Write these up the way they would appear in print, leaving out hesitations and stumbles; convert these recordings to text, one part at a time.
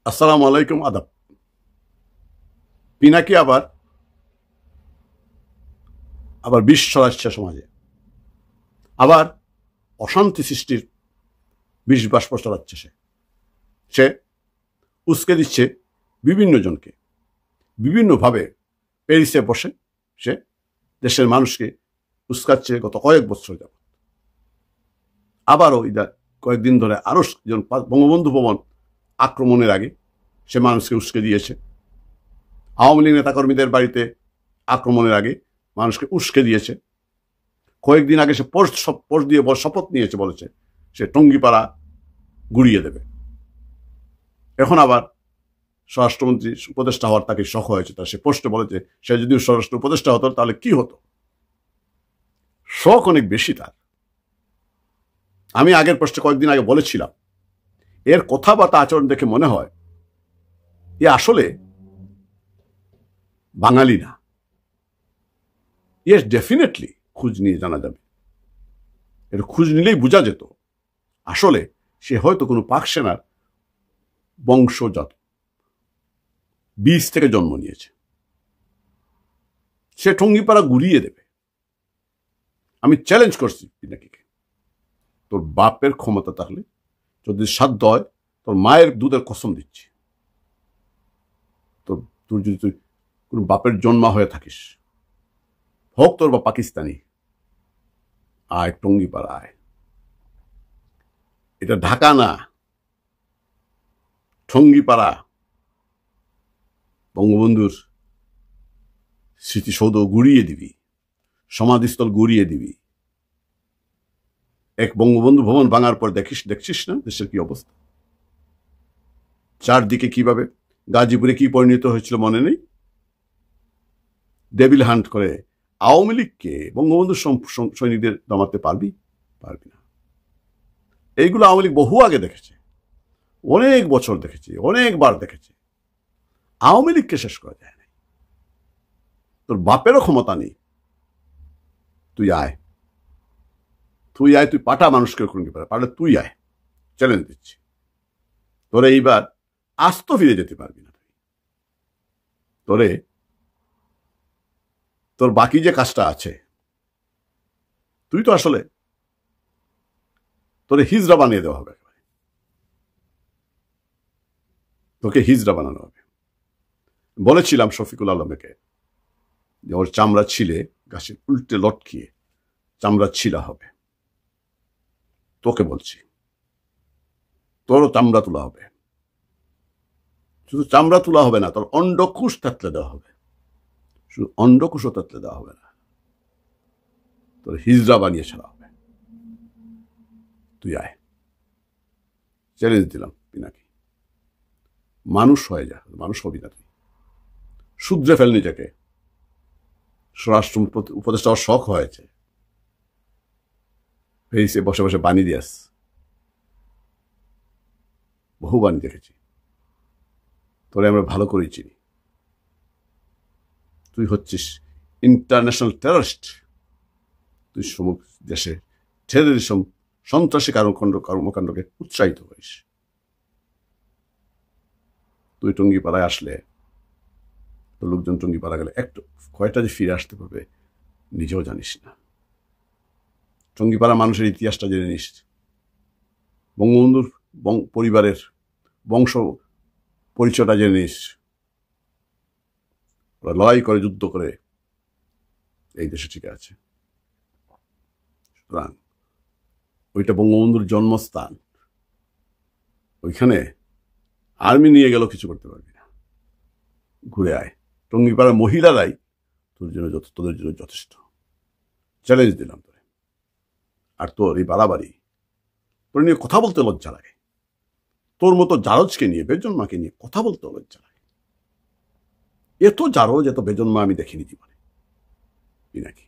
আসসালামু আলাইকুম, আদাব। পিনাকি আবার আবার বিষ ছড়াচ্ছে সমাজে, আবার অশান্তি সৃষ্টির বিষ বাষ্প ছড়াচ্ছে। সে উস্কে দিচ্ছে বিভিন্ন জনকে, বিভিন্নভাবে প্যারিসে বসে সে দেশের মানুষকে উস্কাচ্ছে গত কয়েক বছর যাবত। আবারও কয়েকদিন ধরে আরো বঙ্গবন্ধু ভবন আক্রমণের আগে সে মানুষকে উস্কে দিয়েছে। আওয়ামী লীগ নেতাকর্মীদের বাড়িতে আক্রমণের আগে মানুষকে উস্কে দিয়েছে। কয়েকদিন আগে সে পোস্ট দিয়ে শপথ নিয়েছে, বলেছে সে টঙ্গিপাড়া গুড়িয়ে দেবে। এখন আবার স্বরাষ্ট্রমন্ত্রী উপদেষ্টা হওয়ার তাকে শখ হয়েছে, তার সে পোস্টে বলেছে সে যদি স্বরাষ্ট্র উপদেষ্টা হতো তাহলে কি হতো। শখ অনেক বেশি তার। আমি আগের পোস্টে কয়েকদিন আগে বলেছিলাম, এর কথাবার্তা আচরণ দেখে মনে হয় এ আসলে বাঙালি না। ইয়েস, ডেফিনেটলি খোঁজ নিয়ে জানা যাবে। এর খোঁজ নিলেই বোঝা যেত আসলে সে হয়তো কোনো পাক সেনার বংশজাত, বীজ থেকে জন্ম নিয়েছে। সে টঙ্গিপাড়া গুড়িয়ে দেবে। আমি চ্যালেঞ্জ করছি পিনাকিকে, তোর বাপের ক্ষমতা থাকলে, যদি সাধ্য হয়, তোর মায়ের দুধের কসম দিচ্ছি, তোর যদি তুই কোন বাপের জন্মা হয়ে থাকিস, হোক তোর বা পাকিস্তানি, আয় টঙ্গিপাড়া আয়। এটা ঢাকা না, টঙ্গিপাড়া। বঙ্গবন্ধুর স্মৃতিসৌধ গুড়িয়ে দিবি, সমাধিস্থল গুড়িয়ে দিবি। এক বঙ্গবন্ধু ভবন ভাঙার পর দেখছিস না দেশের কি অবস্থা, চারদিকে কিভাবে, গাজীপুরে কি পরিণত হয়েছিল মনে নেই? ডেভিল হান্ট করে আওয়ামী লীগকে বঙ্গবন্ধুর সৈনিকদের দমাতে পারবি না। এইগুলো আওয়ামী লীগ বহু আগে দেখেছে, অনেক বছর দেখেছে, অনেকবার দেখেছে। আওয়ামী লীগকে শেষ করা যায় না। তোর বাপেরও ক্ষমতা নেই। তুই আয়, তুই পাটা মানুষকে পারলে তুই আয়, চ্যালেঞ্জ দিচ্ছি। তোরে এইবার আস্ত ফিরে যেতে পারবি না। তোর বাকি যে কাজটা আছে, তুই তো আসলে তোরে হিজড়া বানিয়ে দেওয়া হবে। তোকে হিজড়া বানানো হবে। বলেছিলাম শফিকুল আলমকে যে ওর চামড়া ছিলে গাছের উল্টে লটকিয়ে চামড়া ছিলা হবে। তোকে বলছি, তোরও চামড়া তোলা হবে। শুধু চামড়া তোলা হবে না, তোর অন্ডকুশ থাকলে দেওয়া হবে। শুধু অন্ডকুশও থাকলে দেওয়া হবে না, তোর হিজড়া বানিয়ে ছাড়া হবে। তুই আয়, চ্যালেঞ্জ দিলাম পিনাকি। মানুষ হয়ে যা, মানুষ হবি না তুই। শুধরে ফেল নিজেকে। স্বরাষ্ট্র উপদেষ্টা শখ হয়েছে, প্যারিসে বসে বসে বাণী দিয়াস। বহু বাণী দেখেছি, তোরে আমরা ভালো করেই চিনি। তুই হচ্ছিস ইন্টারন্যাশনাল টেররিস্ট। তুই সমগ্র দেশে টেররিজম, সন্ত্রাসী কর্মকাণ্ডকে উৎসাহিত করিস। তুই টঙ্গিপাড়ায় আসলে, তোর লোকজন টঙ্গিপাড়া গেলে একটু কয়টা যে ফিরে আসতে পারবে নিজেও জানিস না। টঙ্গিপাড়া মানুষের ইতিহাসটা জেনে নিস। বঙ্গবন্ধুর পরিবারের বংশ পরিচয়টা জেনে নিস। ওরা লড়াই করে, যুদ্ধ করে এই দেশে ঠিক আছে। সুতরাং ওইটা বঙ্গবন্ধুর জন্মস্থান, ওইখানে আর্মি নিয়ে গেলেও কিছু করতে পারবি না। ঘুরে আয়। টঙ্গিপাড়ার মহিলারাই তোদের জন্য যথেষ্ট। চ্যালেঞ্জ দিলাম তোরে। আর তোর এই বাড়াবাড়ি, তোর নিয়ে কথা বলতে লজ্জা লাগে। তোর মতো জারজকে নিয়ে, বেজন্মাকে নিয়ে কথা বলতে লজ্জা লাগে। এত জারজ, এত বেজন্মা আমি দেখিনি জীবনে। পিনাকি,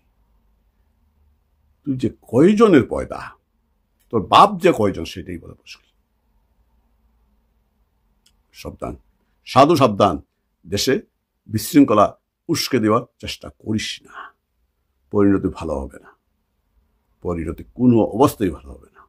তুই যে কয়জনের পয়দা, তোর বাপ যে কয়জন সেটাই বলে মুশকিল। সাবধান, সাধু সাবধান। দেশে বিশৃঙ্খলা উস্কে দেওয়ার চেষ্টা করিস না। পরিণতি ভালো হবে না, পরিণতি কোনো অবস্থায় ভালো হবে না।